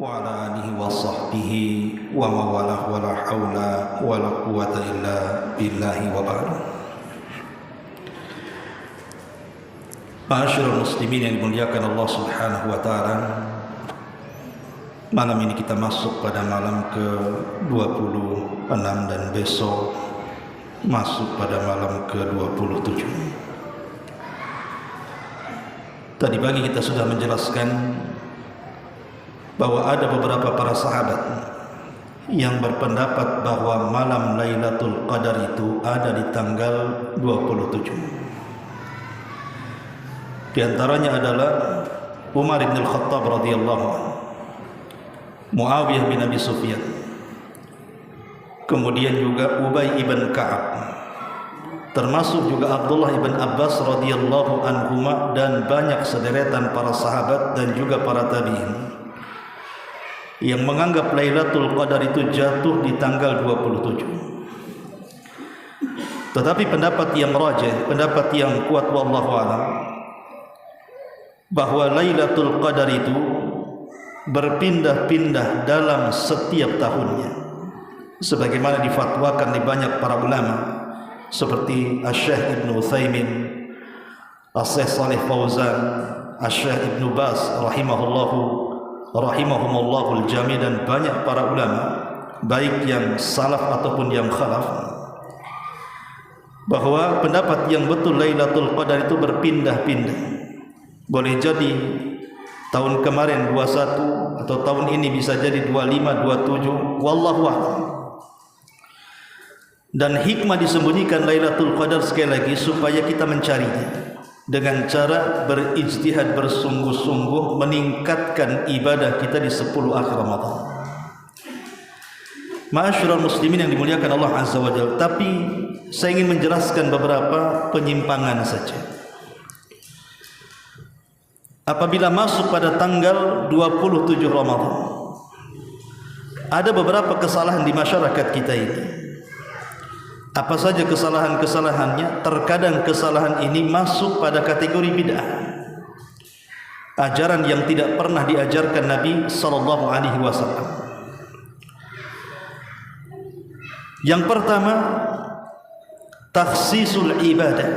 وعلى آله وصحبه ومن والاه ولا حول ولا قوة إلا بالله وبعد. Ma'asyiral muslimin yang dimuliakan Allah Subhanahu wa taala. Malam ini kita masuk pada malam ke-26 dan besok masuk pada malam ke-27. Tadi pagi kita sudah menjelaskan bahwa ada beberapa para sahabat yang berpendapat bahwa malam Lailatul Qadar itu ada di tanggal 27. Di antaranya adalah Umar bin Al-Khattab radhiyallahu anhu, Muawiyah bin Abi Sufyan, kemudian juga Ubay ibn Ka'ab, termasuk juga Abdullah ibn Abbas radhiyallahu anhuma, dan banyak sederetan para sahabat dan juga para tabi'in yang menganggap Lailatul Qadar itu jatuh di tanggal 27. Tetapi pendapat yang rajih, pendapat yang kuat wallahu a'lam, bahwa Lailatul Qadar itu berpindah-pindah dalam setiap tahunnya, sebagaimana difatwakan di banyak para ulama seperti Asy-Syaikh Ibnu Utsaimin, Asy-Syaikh Shalih Fauzan, Asy-Syaikh Ibnu Baz rahimahumullahu al-jami', dan banyak para ulama baik yang salaf ataupun yang khalaf, bahwa pendapat yang betul Lailatul Qadar itu berpindah-pindah. Boleh jadi tahun kemarin 21 atau tahun ini bisa jadi 25, 27, wallahu a'lam. Dan hikmah disembunyikan Lailatul Qadar sekali lagi supaya kita mencarinya dengan cara berijtihad, bersungguh-sungguh meningkatkan ibadah kita di 10 akhir Ramadan. Ma'asyiral muslimin yang dimuliakan Allah Azza wa Jalla, tapi saya ingin menjelaskan beberapa penyimpangan saja. Apabila masuk pada tanggal 27 Ramadan, ada beberapa kesalahan di masyarakat kita ini. Apa saja kesalahan-kesalahannya? Terkadang kesalahan ini masuk pada kategori bid'ah, ajaran yang tidak pernah diajarkan Nabi sallallahu alaihi wasallam. Yang pertama, takhsisul ibadah,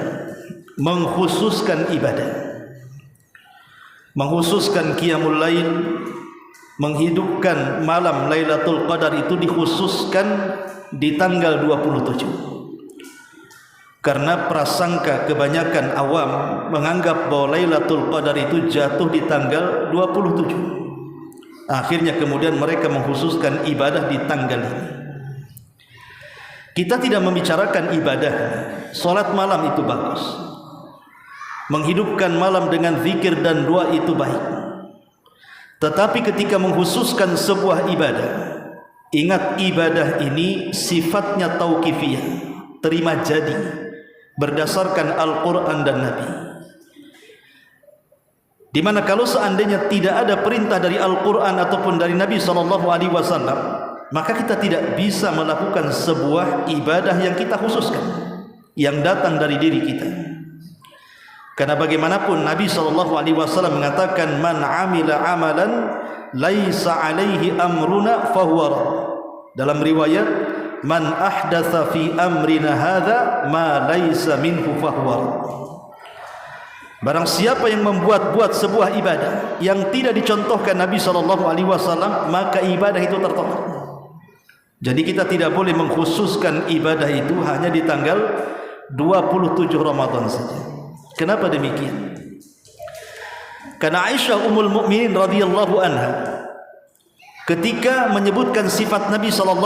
mengkhususkan ibadah, mengkhususkan qiyamul lail, menghidupkan malam Lailatul Qadar itu dikhususkan di tanggal 27. Karena prasangka kebanyakan awam menganggap bahwa Lailatul Qadar itu jatuh di tanggal 27. Akhirnya kemudian mereka mengkhususkan ibadah di tanggal ini. Kita tidak membicarakan ibadah. Salat malam itu bagus, menghidupkan malam dengan zikir dan doa itu baik. Tetapi ketika mengkhususkan sebuah ibadah, ingat ibadah ini sifatnya tauqifiyah, terima jadi, berdasarkan Al-Quran dan Nabi. Dimana kalau seandainya tidak ada perintah dari Al-Quran ataupun dari Nabi SAW, maka kita tidak bisa melakukan sebuah ibadah yang kita khususkan, yang datang dari diri kita. Karena bagaimanapun Nabi SAW mengatakan, man amila amalan laisa alaihi amruna fahuwa rad. Dalam riwayat, man ahdatsa fi amrina hadza ma laisa minhu fahuwa rad. Barang siapa yang membuat-buat sebuah ibadah yang tidak dicontohkan Nabi SAW, maka ibadah itu tertolak. Jadi kita tidak boleh mengkhususkan ibadah itu hanya di tanggal 27 Ramadan saja. Kenapa demikian? Karena Aisyah Ummul Mukminin radhiyallahu anha ketika menyebutkan sifat Nabi SAW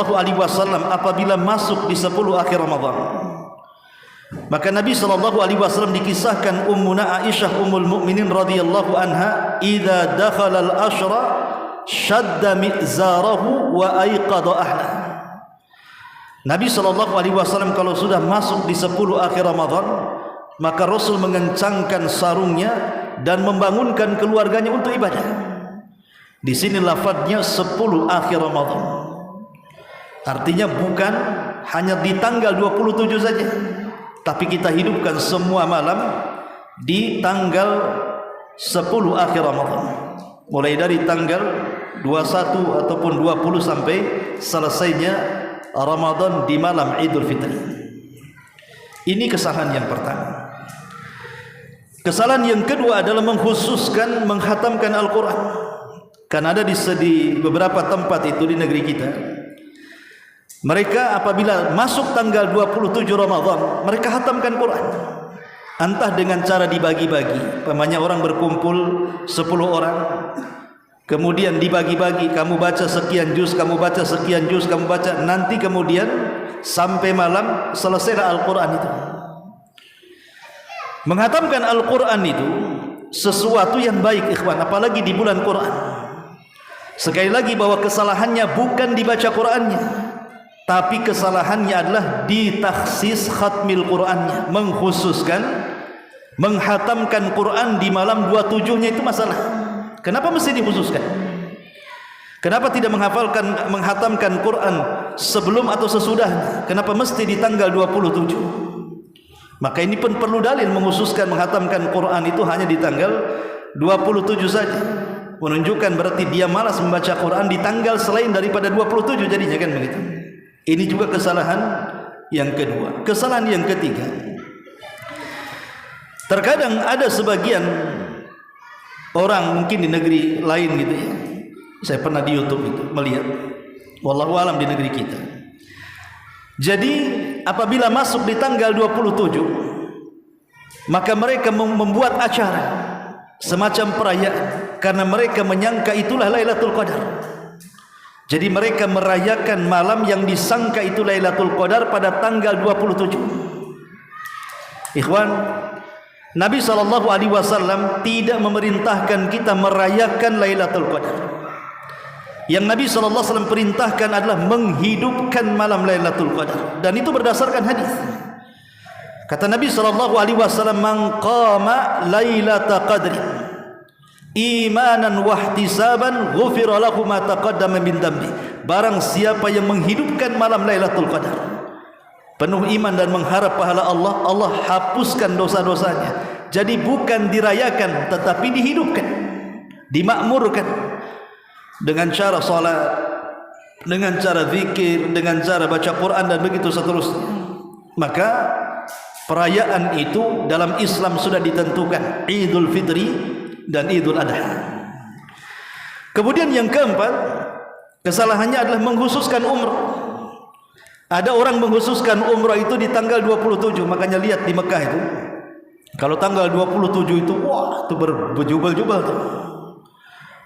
apabila masuk di 10 akhir Ramadan, maka Nabi SAW dikisahkan Ummuna Aisyah Ummul Mukminin radhiyallahu anha, idza dakhala al-ashra shadda mi'zarahu wa ayqadha ahla. Nabi SAW kalau sudah masuk di 10 akhir Ramadan, maka Rasul mengencangkan sarungnya dan membangunkan keluarganya untuk ibadah. Di sini lafadznya 10 akhir Ramadan. Artinya bukan hanya di tanggal 27 saja, tapi kita hidupkan semua malam di tanggal 10 akhir Ramadan. Mulai dari tanggal 21 ataupun 20 sampai selesainya Ramadan di malam Idul Fitri. Ini kesalahan yang pertama. Kesalahan yang kedua adalah mengkhususkan menghatamkan Al-Quran. Karena ada di beberapa tempat itu di negeri kita, mereka apabila masuk tanggal 27 Ramadan, mereka hatamkan Quran. Entah dengan cara dibagi-bagi, pamannya orang berkumpul 10 orang, kemudian dibagi-bagi, kamu baca sekian juz, kamu baca sekian juz, kamu baca, nanti kemudian sampai malam selesailah Al-Quran itu. Menghatamkan Al-Quran itu sesuatu yang baik, ikhwan, apalagi di bulan Quran. Sekali lagi bahwa kesalahannya bukan dibaca Qurannya, tapi kesalahannya adalah di takhsis khatmil Qurannya, mengkhususkan menghatamkan Quran di malam 27-nya itu masalah. Kenapa mesti dikhususkan? Kenapa tidak menghatamkan Quran sebelum atau sesudahnya? Kenapa mesti di tanggal 27? Maka ini pun perlu dalil mengkhususkan menghatamkan Quran itu hanya di tanggal 27 saja. Menunjukkan berarti dia malas membaca Quran di tanggal selain daripada 27 jadinya, kan begitu. Ini juga kesalahan yang kedua. Kesalahan yang ketiga, terkadang ada sebagian orang mungkin di negeri lain gitu ya. Saya pernah di YouTube itu melihat, wallahu alam di negeri kita. Jadi apabila masuk di tanggal 27, maka mereka membuat acara semacam perayaan karena mereka menyangka itulah Lailatul Qadar. Jadi mereka merayakan malam yang disangka itu Lailatul Qadar pada tanggal 27. Ikhwan, Nabi SAW tidak memerintahkan kita merayakan Lailatul Qadar. Yang Nabi SAW perintahkan adalah menghidupkan malam Lailatul Qadar, dan itu berdasarkan hadis. Kata Nabi SAW, "Man qama Lailatul Qadri imanan wahtisaban ghufira lahu ma taqaddama min dhanbi." Barang siapa yang menghidupkan malam Lailatul Qadar penuh iman dan mengharap pahala Allah, Allah hapuskan dosa-dosanya. Jadi bukan dirayakan tetapi dihidupkan, dimakmurkan dengan cara salat, dengan cara zikir, dengan cara baca Quran dan begitu seterusnya. Maka perayaan itu dalam Islam sudah ditentukan, Idul Fitri dan Idul Adha. Kemudian yang keempat, kesalahannya adalah mengkhususkan umrah. Ada orang mengkhususkan umrah itu di tanggal 27. Makanya lihat di Mekah itu, kalau tanggal 27 itu, wah, itu berjubel-jubel tuh.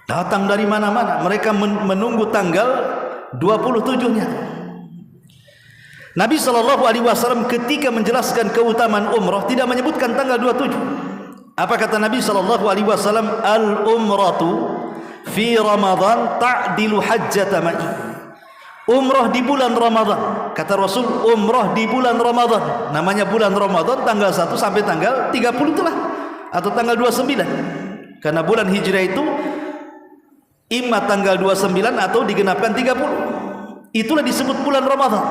Datang dari mana-mana, mereka menunggu tanggal 27-nya. Nabi SAW ketika menjelaskan keutamaan umrah tidak menyebutkan tanggal 27. Apa kata Nabi SAW? Al-umratu fi Ramadan ta'dilu hajjata ma'i. Umrah di bulan Ramadan, kata Rasul, umrah di bulan Ramadan. Namanya bulan Ramadan tanggal 1 sampai tanggal 30 itulah, atau tanggal 29. Karena bulan Hijrah itu imma tanggal 29 atau digenapkan 30. Itulah disebut bulan Ramadan.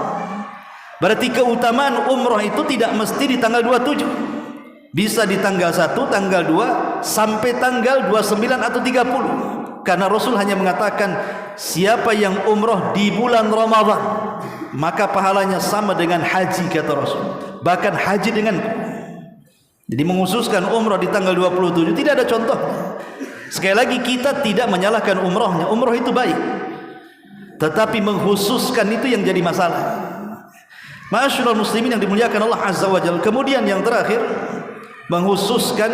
Berarti keutamaan umrah itu tidak mesti di tanggal 27. Bisa di tanggal 1, tanggal 2 sampai tanggal 29 atau 30. Karena Rasul hanya mengatakan siapa yang umrah di bulan Ramadan maka pahalanya sama dengan haji, kata Rasul. Bahkan haji dengan. Jadi menghususkan umrah di tanggal 27 tidak ada contohnya. Sekali lagi kita tidak menyalahkan umrahnya, umrah itu baik, tetapi mengkhususkan itu yang jadi masalah. Ma'asyiral muslimin yang dimuliakan Allah Azza wa Jalla. Kemudian yang terakhir, mengkhususkan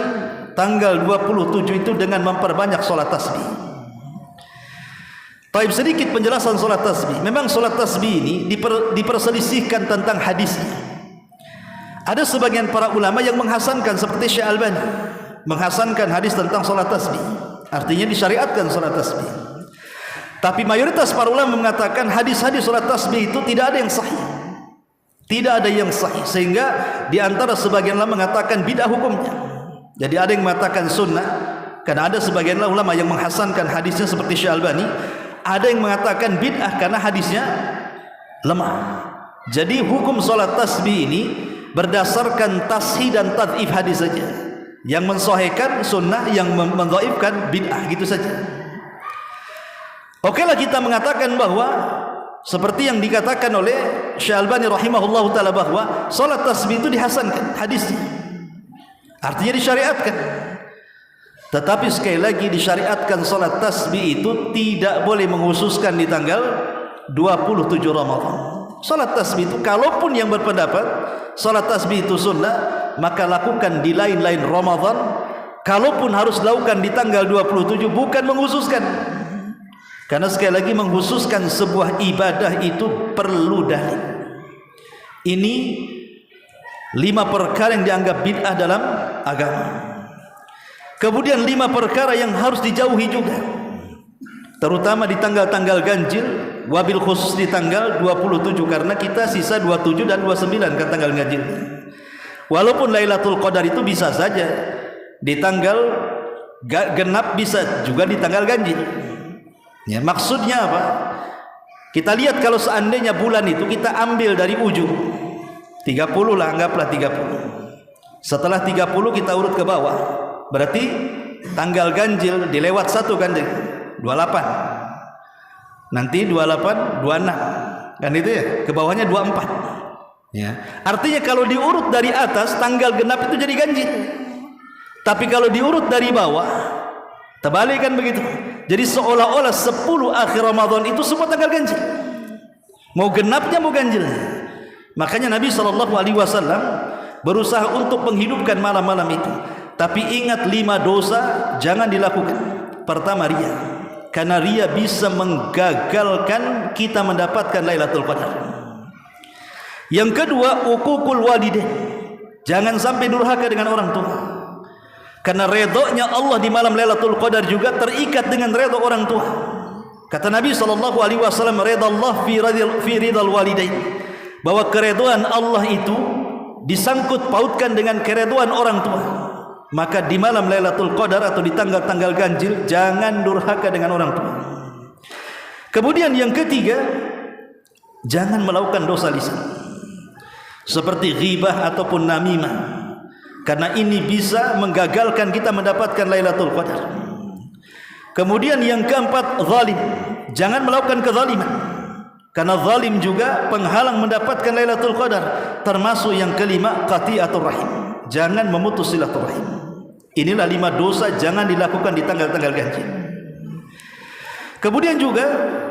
tanggal 27 itu dengan memperbanyak solat tasbih. Baik, sedikit penjelasan solat tasbih. Memang solat tasbih ini diperselisihkan tentang hadisnya. Ada sebagian para ulama yang menghasankan seperti Syekh Albani, menghasankan hadis tentang solat tasbih, artinya disyariatkan solat tasbih. Tapi mayoritas para ulama mengatakan hadis-hadis solat tasbih itu tidak ada yang sahih, tidak ada yang sahih, sehingga di antara sebagian ulama mengatakan bid'ah hukumnya. Jadi ada yang mengatakan sunnah, karena ada sebagian ulama yang menghasankan hadisnya seperti Syekh Albani. Ada yang mengatakan bid'ah karena hadisnya lemah. Jadi hukum solat tasbih ini berdasarkan tashih dan tad'if hadis saja. Yang mensahihkan sunnah, yang mendhaifkan bid'ah, gitu saja. Okelah kita mengatakan bahwa seperti yang dikatakan oleh Syekh Albani rahimahullahu taala bahwa salat tasbih itu dihasankan hadisnya. Artinya disyariatkan. Tetapi sekali lagi disyariatkan salat tasbih itu tidak boleh menghususkan di tanggal 27 Ramadan. Salat tasbih itu kalaupun yang berpendapat salat tasbih itu sunnah, maka lakukan di lain-lain Ramadan. Kalaupun harus dilakukan di tanggal 27 bukan menghususkan. Karena sekali lagi menghususkan sebuah ibadah itu perlu dalil. Ini 5 perkara yang dianggap bid'ah dalam agama. Kemudian 5 perkara yang harus dijauhi juga, terutama di tanggal-tanggal ganjil, wabil khusus di tanggal 27, karena kita sisa 27 dan 29 kan tanggal ganjil. Walaupun Lailatul Qadar itu bisa saja di tanggal genap, bisa juga di tanggal ganjil. Ya, maksudnya apa? Kita lihat kalau seandainya bulan itu kita ambil dari ujung 30 lah, anggaplah 30. Setelah 30 kita urut ke bawah, berarti tanggal ganjil dilewat 1 kan, 28. Nanti 28, 26 kan itu ya, ke bawahnya 24 ya. Artinya kalau diurut dari atas tanggal genap itu jadi ganjil. Tapi kalau diurut dari bawah terbalik kan begitu. Jadi seolah-olah 10 akhir Ramadan itu semua tanggal ganjil, mau genapnya mau ganjilnya. Makanya Nabi SAW berusaha untuk menghidupkan malam-malam itu. Tapi ingat 5 dosa jangan dilakukan. Pertama, riya. Karena riya bisa menggagalkan kita mendapatkan Lailatul Qadar. Yang kedua, uququl walidain. Jangan sampai durhaka dengan orang tua. Karena redhonya Allah di malam Lailatul Qadar juga terikat dengan redha orang tua. Kata Nabi SAW, redha Allah fi ridhal walidain, bahwa keredhaan Allah itu disangkut pautkan dengan keredhaan orang tua. Maka di malam Lailatul Qadar atau di tanggal-tanggal ganjil jangan durhaka dengan orang tua. Kemudian yang ketiga, jangan melakukan dosa lisan seperti ghibah ataupun namimah, karena ini bisa menggagalkan kita mendapatkan Lailatul Qadar. Kemudian yang keempat, zalim. Jangan melakukan kezaliman, karena zalim juga penghalang mendapatkan Lailatul Qadar. Termasuk yang kelima, qati'atur rahim. Jangan memutus silaturahim. Inilah 5 dosa jangan dilakukan di tanggal-tanggal ganjil. Kemudian juga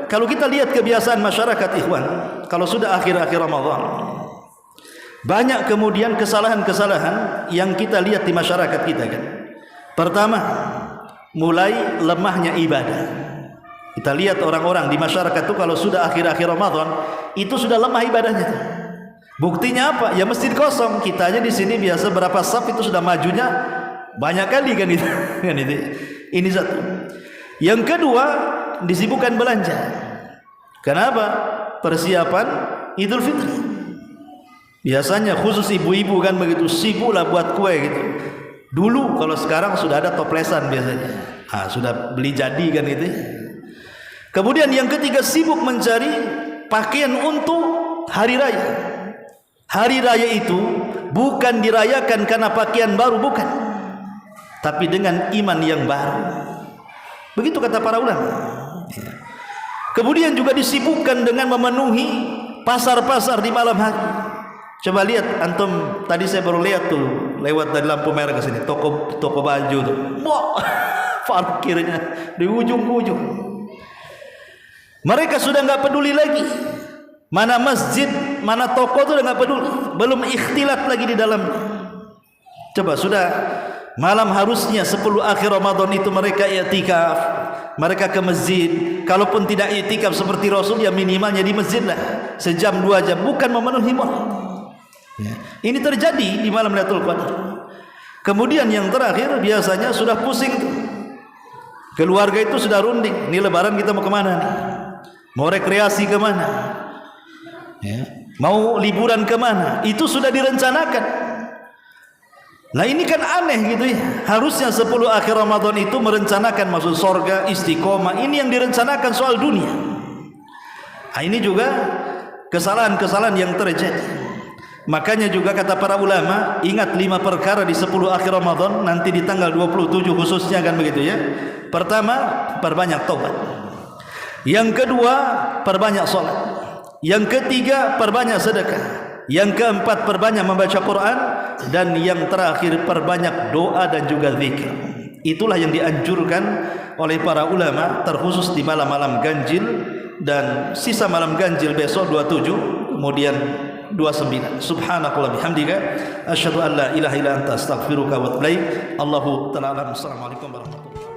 kalau kita lihat kebiasaan masyarakat ikhwan, kalau sudah akhir-akhir Ramadan, banyak kemudian kesalahan-kesalahan yang kita lihat di masyarakat kita kan. Pertama, mulai lemahnya ibadah. Kita lihat orang-orang di masyarakat itu kalau sudah akhir-akhir Ramadan itu sudah lemah ibadahnya. Buktinya apa? Ya masjid kosong. Kita aja di sini biasa berapa saf itu sudah majunya banyak kali kan itu. Kan itu. Ini satu. Yang kedua, disibukkan belanja. Kenapa? Persiapan Idul Fitri. Biasanya khusus ibu-ibu kan begitu, sibuklah buat kue gitu. Dulu, kalau sekarang sudah ada toplesan biasanya. Sudah beli jadi kan gitu. Kemudian yang ketiga, sibuk mencari pakaian untuk hari raya. Hari raya itu bukan dirayakan karena pakaian baru, bukan, tapi dengan iman yang baru. Begitu kata para ulama. Kemudian juga disibukkan dengan memenuhi pasar-pasar di malam hari. Coba lihat antum, tadi saya baru lihat tuh lewat dari lampu merah ke sini, toko baju tuh. Wah, parkirnya di ujung-ujung. Mereka sudah enggak peduli lagi mana masjid, mana toko itu udah enggak peduli. Belum ikhtilat lagi di dalamnya. Coba sudah malam harusnya 10 akhir Ramadan itu mereka i'tikaf, mereka ke masjid. Kalaupun tidak i'tikaf seperti Rasul, ya minimalnya di masjid lah, sejam 2 jam, bukan memenuhi mal. Ya. Ini terjadi di malam Lailatul Qadar. Kemudian yang terakhir, biasanya sudah pusing tuh. Keluarga itu sudah runding, ini lebaran kita mau kemana nih? Mau rekreasi kemana? Ya. Mau liburan kemana? Itu sudah direncanakan. Nah ini kan aneh gitu ya. Harusnya 10 akhir Ramadan itu merencanakan masuk surga, istiqomah. Ini yang direncanakan soal dunia. Nah, ini juga kesalahan-kesalahan yang terjadi. Makanya juga kata para ulama, ingat 5 perkara di 10 akhir Ramadan, nanti di tanggal 27 khususnya kan begitu ya. Pertama, perbanyak taubat. Yang kedua, perbanyak salat. Yang ketiga, perbanyak sedekah. Yang keempat, perbanyak membaca Quran. Dan yang terakhir, perbanyak doa dan juga zikir. Itulah yang dianjurkan oleh para ulama, terkhusus di malam-malam ganjil. Dan sisa malam ganjil besok 27, kemudian 29. Subhanakallah bihamdika asyhadu an la ilaha illa anta astaghfiruka wa atubu ilaik. Allahu ta'ala alam. Assalamualaikum warahmatullahi wabarakatuh.